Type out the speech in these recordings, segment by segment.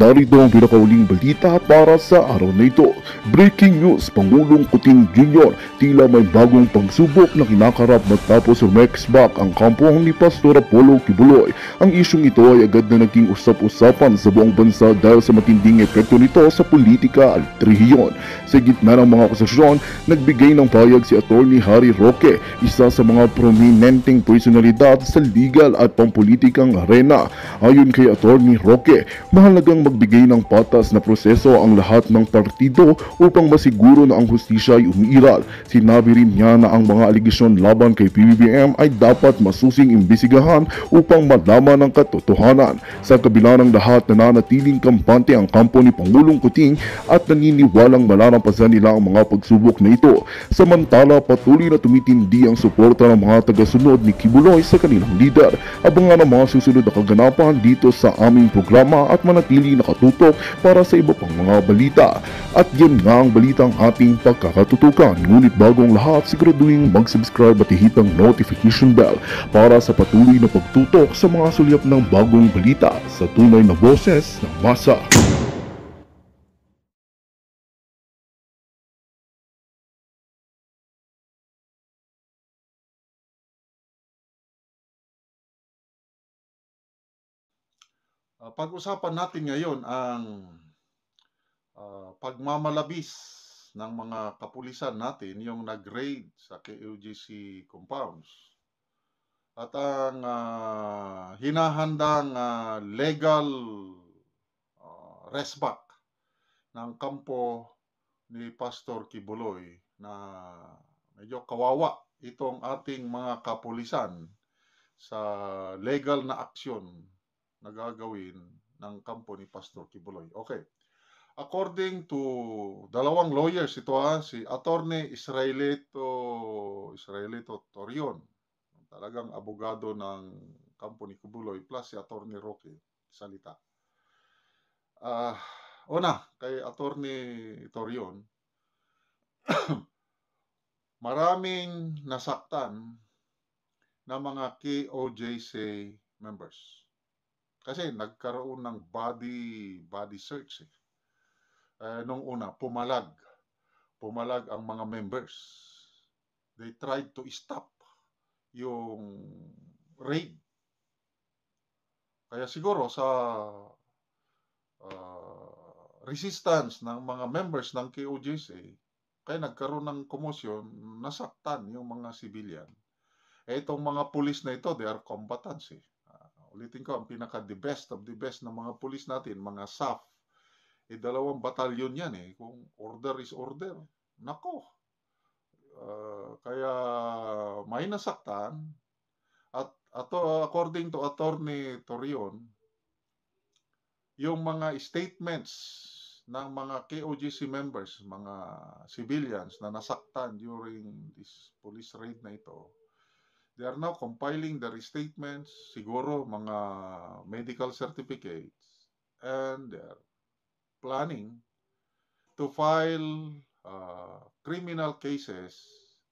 Narito ang pinakauling balita para sa araw na ito. Breaking news, Pangulong Kuting Jr. tila may bagong pagsubok na kinakarap matapos rumexback ang kampo ni Pastor Apollo Kibuloy. Ang isyong ito ay agad na naging usap-usapan sa buong bansa dahil sa matinding epekto nito sa politika at rehiyon. Sa gitna ng mga akusasyon, nagbigay ng payag si Atty. Harry Roque, isa sa mga prominenteng personalidad sa legal at pampolitikang arena. Ayon kay Atty. Roque, mahalagang magbigay ng patas na proseso ang lahat ng partido upang masiguro na ang hustisya ay umiiral. Sinabi rin niya na ang mga aligasyon laban kay PBBM ay dapat masusing imbisigahan upang malaman ang katotohanan. Sa kabila ng lahat, nananatiling kampante ang kampo ni Pangulong Kuting at naniniwalang malalampasan nila ang mga pagsubok na ito. Samantala, patuloy na tumitindi ang suporta ng mga tagasunod ni Kibuloy sa kanilang leader. Abangan ang mga susunod na kaganapan dito sa aming programa at manatili nakatutok para sa iba pang mga balita. At yan nga ang balitang ating pagkakatutukan. Ngunit bagong lahat, siguraduhin mag-subscribe at ihit ang notification bell para sa patuloy na pagtutok sa mga sulyap ng bagong balita sa tunay na boses ng masa. Pag-usapan natin ngayon ang pagmamalabis ng mga kapulisan natin yung nag-raid sa KOGC compounds at ang hinahandang legal restback ng kampo ni Pastor Kibuloy na medyo kawawa itong ating mga kapulisan sa legal na aksyon na gagawin ng kampo ni Pastor Kibuloy. Okay. According to dalawang lawyers, ito si Attorney Israelito Torion, talagang abogado ng kampo ni Kibuloy, plus si Attorney Roque salita. Una, kay Attorney Torion, maraming nasaktan na mga KOJC members. Kasi nagkaroon ng body search. Nung una, pumalag ang mga members. They tried to stop yung raid. Kaya siguro sa resistance ng mga members ng KOJC, kaya nagkaroon ng komosyon, nasaktan yung mga civilian. Itong mga pulis na ito, they are combatants. Ulitin ko, ang pinaka-the best of the best na mga pulis natin, mga SAF, dalawang batalyon yan Kung order is order, nako. Kaya may nasaktan. At according to Attorney Torion, yung mga statements ng mga KOGC members, mga civilians na nasaktan during this police raid na ito, they are now compiling their statements, siguro mga medical certificates, and they are planning to file criminal cases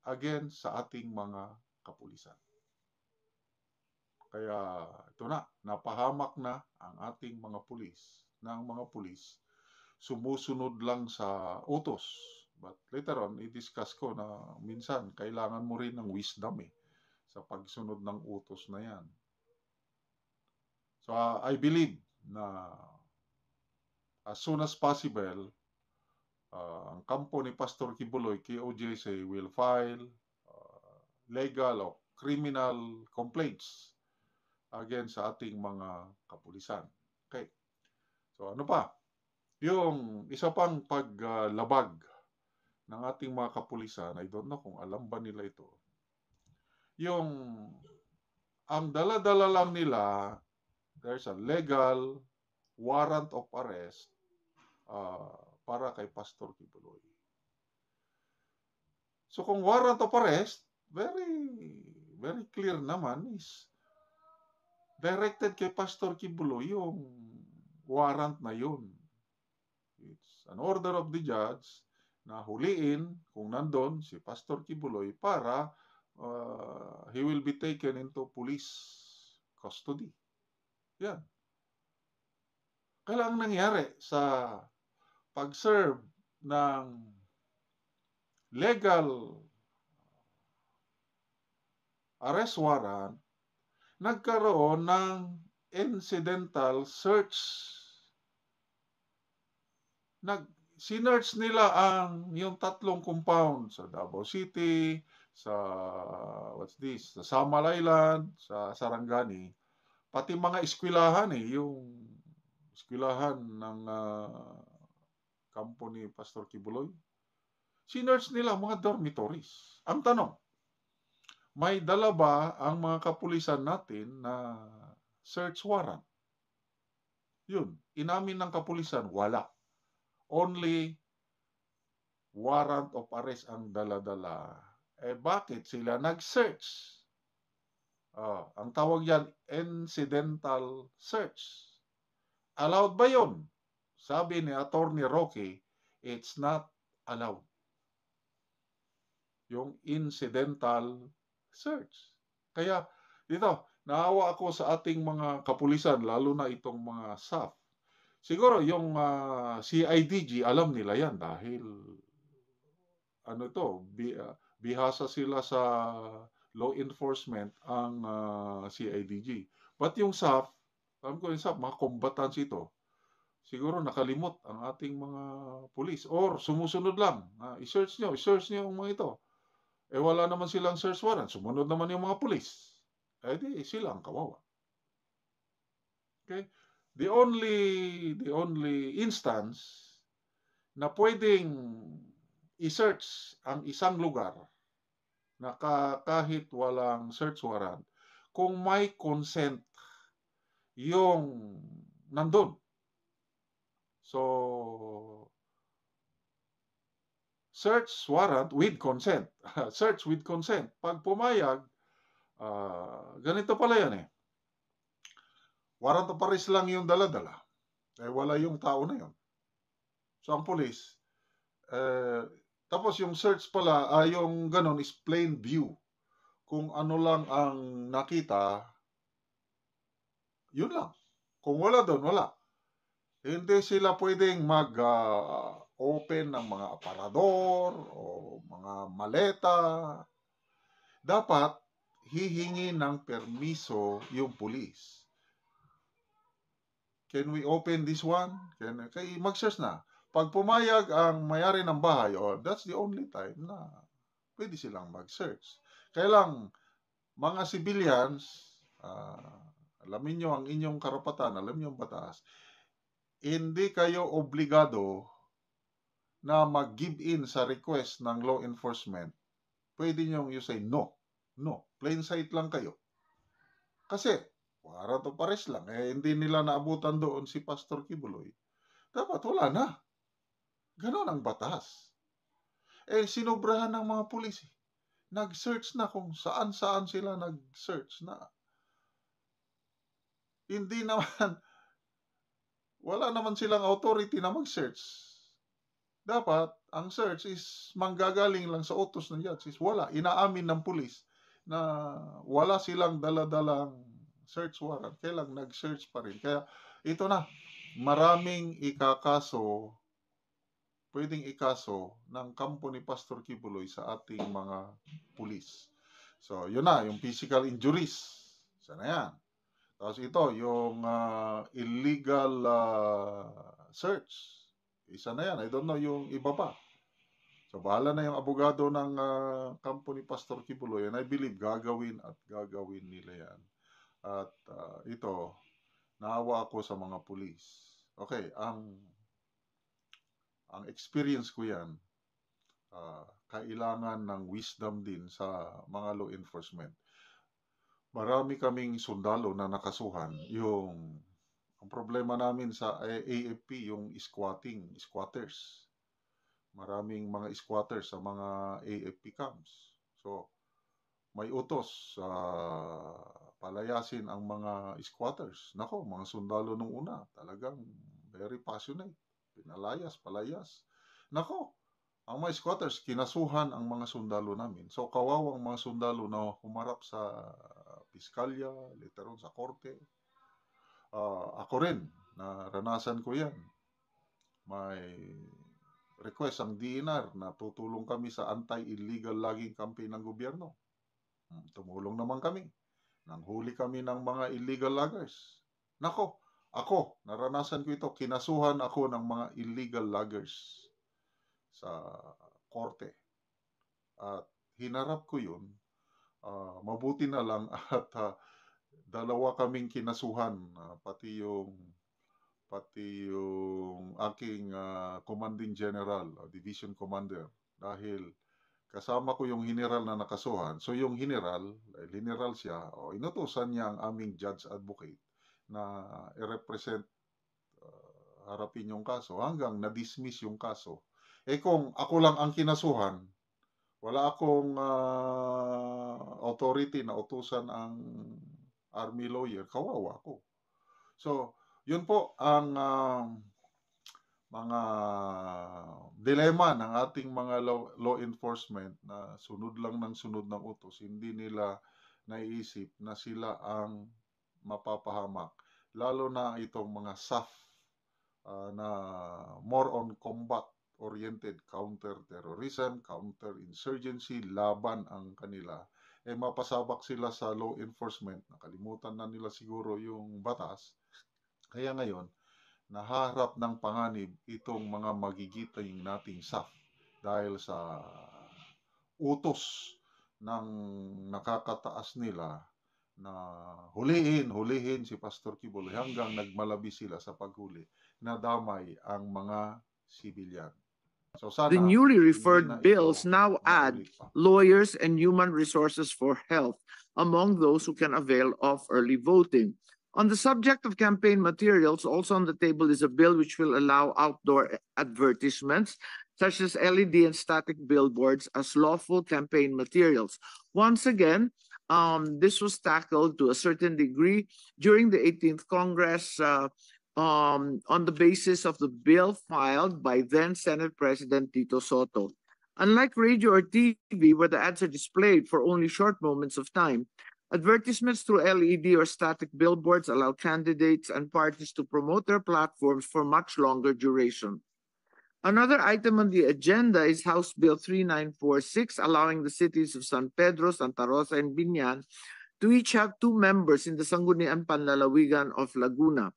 against sa ating mga kapulisan. Kaya ito na, napahamak na ang ating mga pulis. Sumusunod lang sa utos. But later on, i-discuss ko na minsan kailangan mo rin ng wisdom sa pagsunod ng utos na yan. So I believe na as soon as possible, ang kampo ni Pastor Kibuloy, KOJC, will file legal o criminal complaints against sa ating mga kapulisan. Okay. So ano pa? Yung isa pang paglabag ng ating mga kapulisan, I don't know kung alam ba nila ito. Yung ang dala-dala lang nila, there's a legal warrant of arrest para kay Pastor Kibuloy. So kung warrant of arrest, very clear naman is directed kay Pastor Kibuloy yung warrant na yun. It's an order of the judge na huliin kung nandun si Pastor Kibuloy para he will be taken into police custody. Yan. Kailangan nangyari sa pag-serve ng legal arrest warrant, nagkaroon ng incidental search. Sinearch nila yung tatlong compound sa Davao City, sa sa Samal Island, sa Sarangani, pati mga eskwelahan yung eskwelahan ng kampo ni Pastor Kibuloy. Sinearch nila mga dormitories. Ang tanong, may dala ba ang mga kapulisan natin na search warrant? Yun, inamin ng kapulisan, wala. Only warrant of arrest ang dala-dala. Bakit sila nag-search? Ang tawag yan, incidental search. Allowed ba yun? Sabi ni Attorney Roque, it's not allowed. Yung incidental search. Kaya, dito, naawa ako sa ating mga kapulisan, lalo na itong mga SAF. Siguro yung CIDG, alam nila yan dahil bihasa sila sa law enforcement ang CIDG. But yung SAF, alam ko yung SAF, mga combatants ito, siguro nakalimot ang ating mga pulis or sumusunod lang. I-search nyo yung mga ito. Wala naman silang search warrant. Sumunod naman yung mga pulis. Di sila ang kawawa. Okay? The only instance na pwedeng i-search ang isang lugar na kahit walang search warrant kung may consent yung nandun. So, search warrant with consent. Search with consent. Pag pumayag, ganito pala yan eh. Warrant of arrest lang yung dala-dala. Wala yung tao na yun. So, ang police, tapos yung search pala, yung ganon is plain view. Kung ano lang ang nakita, yun lang. Kung wala doon, wala. Hindi sila pwedeng mag-open ng mga aparador o mga maleta. Dapat hihingi ng permiso yung pulis. Can we open this one? Mag-search na. Pag pumayag ang mayari ng bahay, that's the only time na pwede silang mag-search. Kaya lang, mga civilians, alamin nyo ang inyong karapatan, alam nyo ang batas, hindi kayo obligado na mag-give in sa request ng law enforcement. Pwede nyo you say no. No. Plain sight lang kayo. Kasi, warrant of arrest lang. Hindi nila naabutan doon si Pastor Kibuloy. Dapat wala na. Ganon ang batas. Sinobrahan ng mga pulis. Nag-search na kung saan-saan sila nag-search na. Hindi naman, wala naman silang authority na mag-search. Dapat, ang search is manggagaling lang sa utos ng judge. Wala. Inaamin ng pulis na wala silang dala-dalang search warrant. Kaya lang nag-search pa rin. Kaya ito na, maraming pwedeng ikaso ng kampo ni Pastor Kibuloy sa ating mga pulis. So, yun na, yung physical injuries. Sana yan. Tapos ito, yung illegal search. Isa na yan. I don't know yung iba pa. So, bahala na yung abogado ng kampo ni Pastor Kibuloy. And I believe gagawin nila yan. At ito, naawa ako sa mga pulis. Okay, ang experience ko yan, kailangan ng wisdom din sa mga law enforcement. Marami kaming sundalo na nakasuhan. Ang problema namin sa AFP, yung squatters. Maraming mga squatters sa mga AFP camps. So, may utos sa palayasin ang mga squatters. Nako, mga sundalo nung una, talagang very passionate. Palayas. Nako, ang mga squatters, kinasuhan ang mga sundalo namin. So, kawawang mga sundalo na humarap sa piskalya, later on sa korte. Ako rin, Naranasan ko yan. May request ang DNR na tutulong kami sa anti-illegal logging campaign ng gobyerno. Tumulong naman kami. Nanghuli kami ng mga illegal loggers. Nako, ako, naranasan ko ito. Kinasuhan ako ng mga illegal loggers sa korte. At hinarap ko yun. Mabuti na lang at dalawa kaming kinasuhan. Pati yung aking commanding general, division commander. Dahil kasama ko yung general na nakasuhan. So yung general siya, inutusan niya ang aming judge advocate na i-represent, harapin yung kaso hanggang na-dismiss yung kaso. Kung ako lang ang kinasuhan, wala akong authority na utusan ang army lawyer, kawawa ako. So, yun po ang mga dilema ng ating mga law enforcement na sunod lang ng sunod ng utos. Hindi nila naiisip na sila ang mapapahamak. Lalo na itong mga SAF na more on combat-oriented, counter-terrorism, counter-insurgency, laban ang kanila. Mapasabak sila sa law enforcement. Nakalimutan na nila siguro yung batas. Kaya ngayon, naharap ng panganib itong mga magigiting nating SAF dahil sa utos ng nakakataas nila na hulihin si Pastor Kibuloy hanggang nagmalabi sila sa paghuli na damay ang mga sibilyan. So sana, the newly referred bills now add lawyers and human resources for health among those who can avail of early voting. On the subject of campaign materials, also on the table is a bill which will allow outdoor advertisements, such as LED and static billboards, as lawful campaign materials. Once again, this was tackled to a certain degree during the 18th Congress on the basis of the bill filed by then Senate President Tito Soto. Unlike radio or TV, where the ads are displayed for only short moments of time, advertisements through LED or static billboards allow candidates and parties to promote their platforms for much longer duration. Another item on the agenda is House Bill 3946, allowing the cities of San Pedro, Santa Rosa, and Biñan to each have 2 members in the Sangguniang Panlalawigan of Laguna.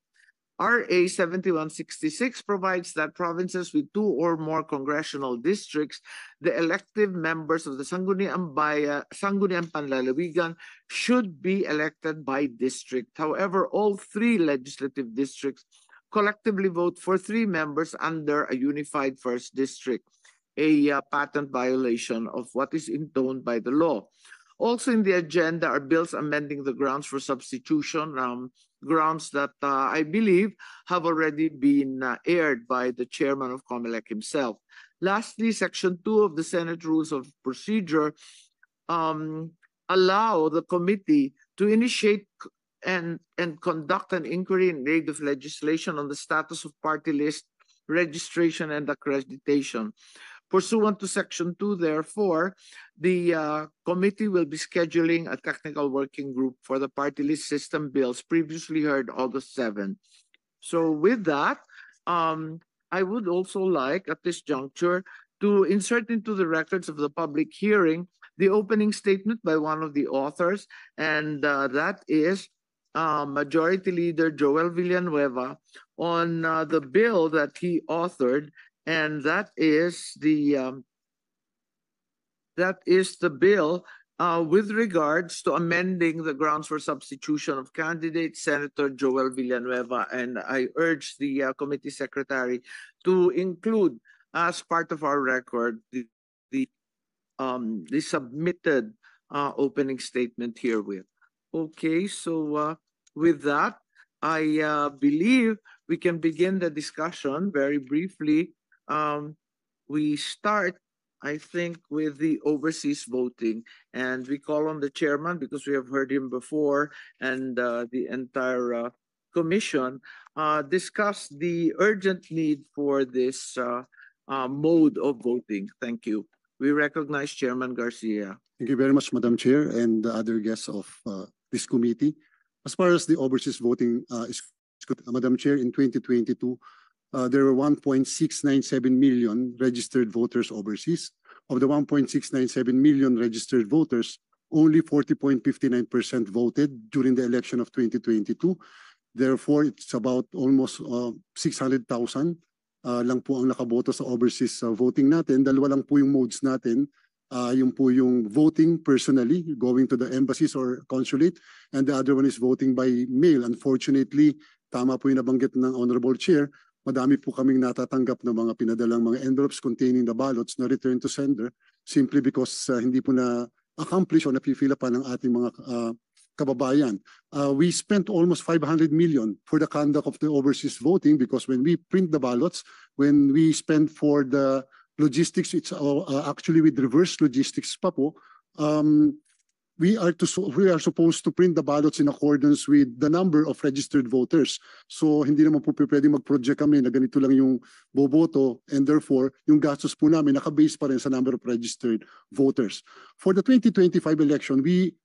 RA 7166 provides that provinces with 2 or more congressional districts, the elective members of the Sangguniang Panlalawigan should be elected by district. However, all 3 legislative districts collectively vote for 3 members under a unified first district, a patent violation of what is intoned by the law. Also in the agenda are bills amending the grounds for substitution, grounds that I believe have already been aired by the chairman of COMELEC himself. Lastly, Section 2 of the Senate Rules of Procedure allow the committee to initiate and conduct an inquiry in aid of legislation on the status of party list registration and accreditation. Pursuant to Section 2, therefore, the committee will be scheduling a technical working group for the party list system bills previously heard August 7. So with that, I would also like at this juncture to insert into the records of the public hearing the opening statement by one of the authors, and that is Majority Leader Joel Villanueva on the bill that he authored, and that is the bill with regards to amending the grounds for substitution of candidate Senator Joel Villanueva. And I urge the committee secretary to include as part of our record the submitted opening statement herewith. Okay, so with that, I believe we can begin the discussion very briefly. We start, I think, with the overseas voting, and we call on the chairman because we have heard him before, and the entire commission discuss the urgent need for this mode of voting. Thank you. We recognize Chairman Garcia. Thank you very much, Madam Chair, and the other guests of this committee. As far as the overseas voting is Madam Chair, in 2022, there were 1.697 million registered voters overseas. Of the 1.697 million registered voters, only 40.59% voted during the election of 2022. Therefore, it's about almost 600,000 lang po ang nakaboto sa overseas voting natin. Dalawa lang po yung modes natin. Yung po yung voting personally, going to the embassies or consulate, and the other one is voting by mail. Unfortunately, tama po yung nabanggit ng Honorable Chair, madami po kaming natatanggap ng mga pinadalang mga envelopes containing the ballots na return to sender simply because hindi po na-accomplish o napipila pa ng ating mga kababayan. We spent almost 500 million for the conduct of the overseas voting because when we print the ballots, when we spend for the logistics, it's actually with reverse logistics pa po. We are supposed to print the ballots in accordance with the number of registered voters. So hindi naman po pwede mag-project kami na ganito lang yung boboto, and therefore yung gastos po namin nakabase pa rin sa number of registered voters. For the 2025 election, we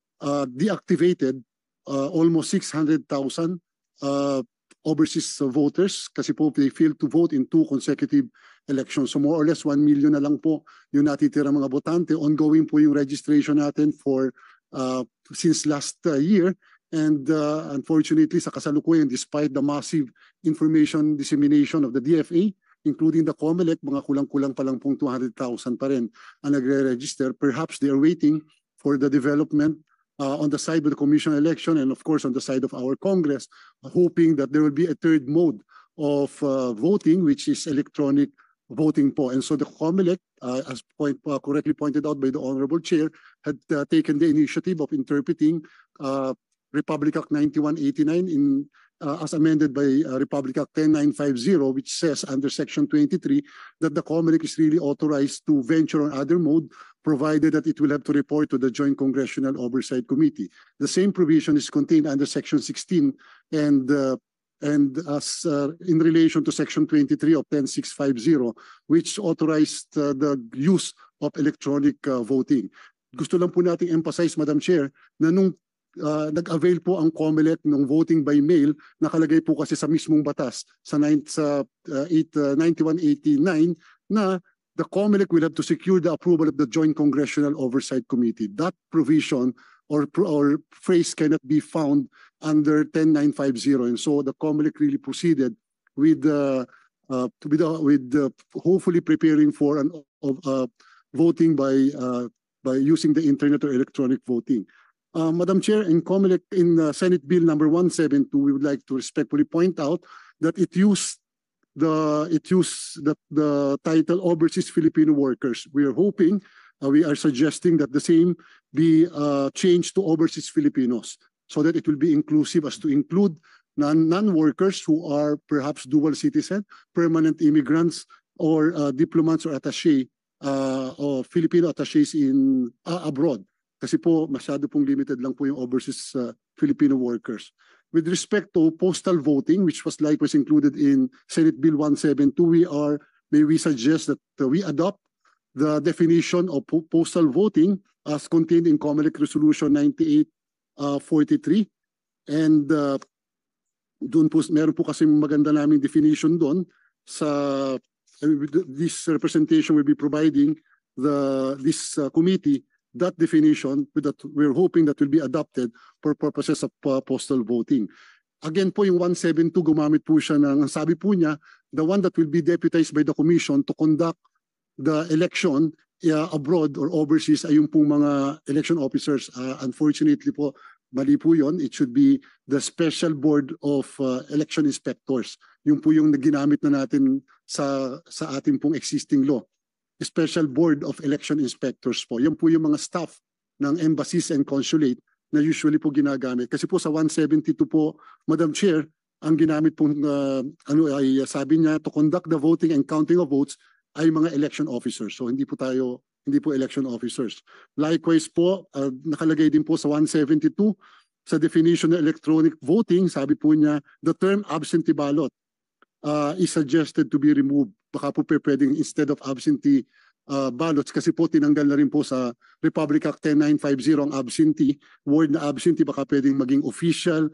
deactivated almost 600,000 overseas voters kasi po they failed to vote in 2 consecutive elections. So more or less 1 million na lang po yung natitira mga botante. Ongoing po yung registration natin for since last year, and unfortunately sa kasalukuyan, despite the massive information dissemination of the DFA, including the COMELEC, mga kulang-kulang pa lang pong 200,000 pa rin ang nagre-register. Perhaps they are waiting for the development on the side of the commission election and of course on the side of our Congress, hoping that there will be a third mode of voting, which is electronic voting po. And so the COMELEC, as correctly pointed out by the Honorable Chair, had taken the initiative of interpreting Republic Act 9189 as amended by Republic Act 10950, which says under Section 23 that the COMELEC is really authorized to venture on other mode, provided that it will have to report to the Joint Congressional Oversight Committee. The same provision is contained under Section 16 and as in relation to Section 23 of 10650, which authorized the use of electronic voting. Gusto lang po nating emphasize, Madam Chair, na nung nag-avail po ang COMELEC ng voting by mail, nakalagay po kasi sa mismong batas sa 9189 na the COMELEC will have to secure the approval of the Joint Congressional Oversight Committee. That provision or phrase cannot be found under 10950, and so the COMELEC really proceeded with hopefully preparing for an voting by using the internet or electronic voting. Madam Chair, in COMELEC, in Senate Bill number 172, we would like to respectfully point out that it used the title Overseas Filipino Workers. We are hoping, we are suggesting that the same be changed to Overseas Filipinos so that it will be inclusive as to include non-workers who are perhaps dual citizen, permanent immigrants, or diplomats or attaché or Filipino attachés in abroad. Kasi po masyado pong limited lang po yung overseas Filipino workers. With respect to postal voting, which was likewise included in Senate Bill 172, we suggest that we adopt the definition of postal voting as contained in COMELEC Resolution 9843. And doon po, meron po kasi maganda naming definition doon sa this representation will be providing this committee that definition that we're hoping that will be adopted for purposes of postal voting. Again po yung 172 gumamit po siya ng sabi po niya, the one that will be deputized by the commission to conduct the election abroad or overseas ay yung pong mga election officers. Unfortunately po, mali po yun. It should be the Special Board of Election Inspectors. Yung po yung ginamit na natin sa ating pong existing law. Special Board of Election Inspectors po. Yan po yung mga staff ng embassies and consulate na usually po ginagamit. Kasi po sa 172 po, Madam Chair, ang ginamit pong ay sabi niya to conduct the voting and counting of votes ay mga election officers. So hindi po election officers. Likewise po, nakalagay din po sa 172 sa definition ng electronic voting, sabi po niya, the term absentee ballot is suggested to be removed. Baka po pwedeng instead of absentee ballots, kasi po tinanggal na rin po sa Republic Act 10950 ang absentee. Word na absentee baka pwedeng maging official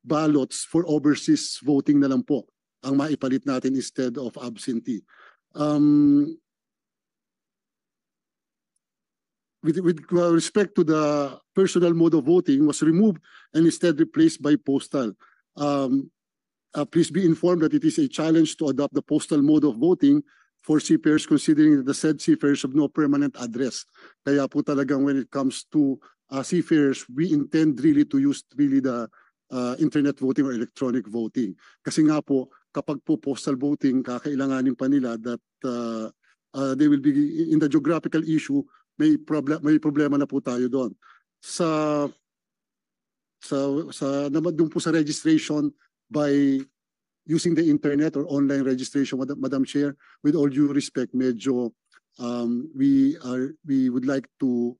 ballots for overseas voting na lang po ang maipalit natin instead of absentee. With respect to the personal mode of voting was removed and instead replaced by postal. Please be informed that it is a challenge to adopt the postal mode of voting for seafarers considering that the said seafarers have no permanent address. Kaya po talagang when it comes to seafarers, we intend really to use really the internet voting or electronic voting. Kasi nga po, kapag po postal voting, kakailanganin pa nila that they will be in the geographical issue, may problema na po tayo doon. Naman doon po sa registration by using the internet or online registration, Madam Chair, with all due respect, medyo we would like to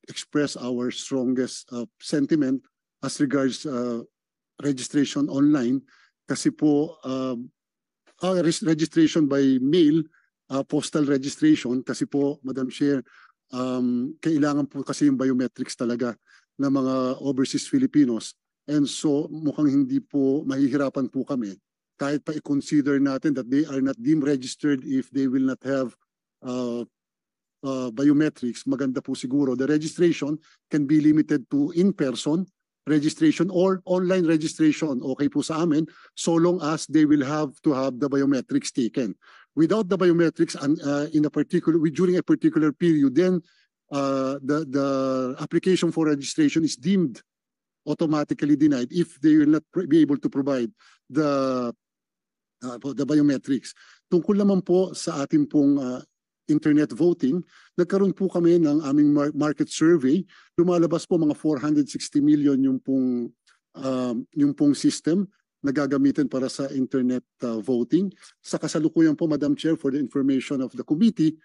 express our strongest sentiment as regards registration online kasi po registration by mail, postal registration kasi po, Madam Chair, kailangan po kasi yung biometrics talaga ng mga overseas Filipinos. And so mukhang hindi po mahihirapan po kami kahit pa i-consider natin that they are not deemed registered if they will not have biometrics. Maganda po siguro. The registration can be limited to in-person registration or online registration. Okay po sa amin so long as they will have to have the biometrics taken. Without the biometrics during a particular period, then the application for registration is deemed automatically denied if they will not be able to provide the biometrics. Tungkol naman po sa ating pong internet voting, nagkaroon po kami ng aming market survey. Lumalabas po mga 460 million yung pong system na gagamitin para sa internet voting. Sa kasalukuyan po, Madam Chair, for the information of the committee,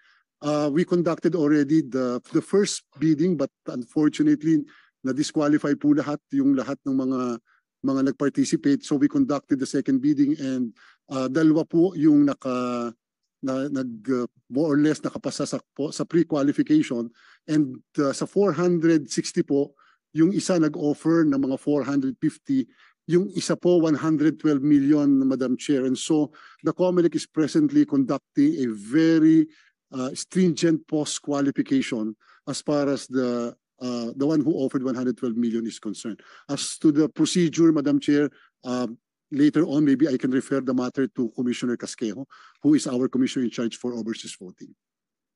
we conducted already the first bidding but unfortunately na-disqualify po lahat ng mga nag-participate. So we conducted the second bidding and dalawa po yung more or less nakapasa sa pre-qualification and sa 460 po, yung isa nag-offer ng mga 450, yung isa po 112 million, Madam Chair. And so the COMELEC is presently conducting a very stringent post-qualification as far as the one who offered 112 million is concerned. As to the procedure, Madam Chair, later on, maybe I can refer the matter to Commissioner Casquejo, who is our commissioner in charge for overseas voting.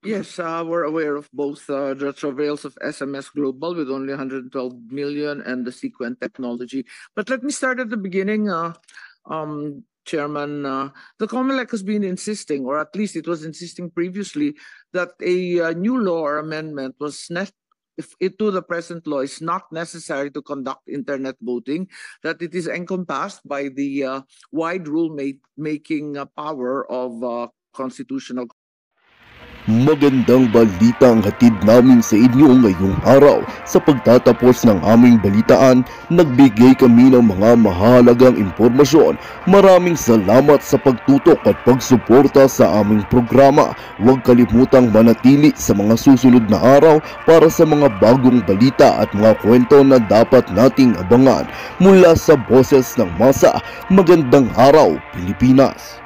Yes, we're aware of both the travails of SMS Global with only 112 million and the Sequent technology. But let me start at the beginning, Chairman. The COMELEC has been insisting, or at least it was insisting previously, that a new law or amendment was to the present law is not necessary to conduct internet voting, that it is encompassed by the wide rule-making power of constitutional. Magandang balita ang hatid namin sa inyo ngayong araw. Sa pagtatapos ng aming balitaan, nagbigay kami ng mga mahalagang impormasyon. Maraming salamat sa pagtutok at pagsuporta sa aming programa. Huwag kalimutang manatili sa mga susunod na araw para sa mga bagong balita at mga kwento na dapat nating abangan. Mula sa Boses ng Masa, magandang araw, Pilipinas!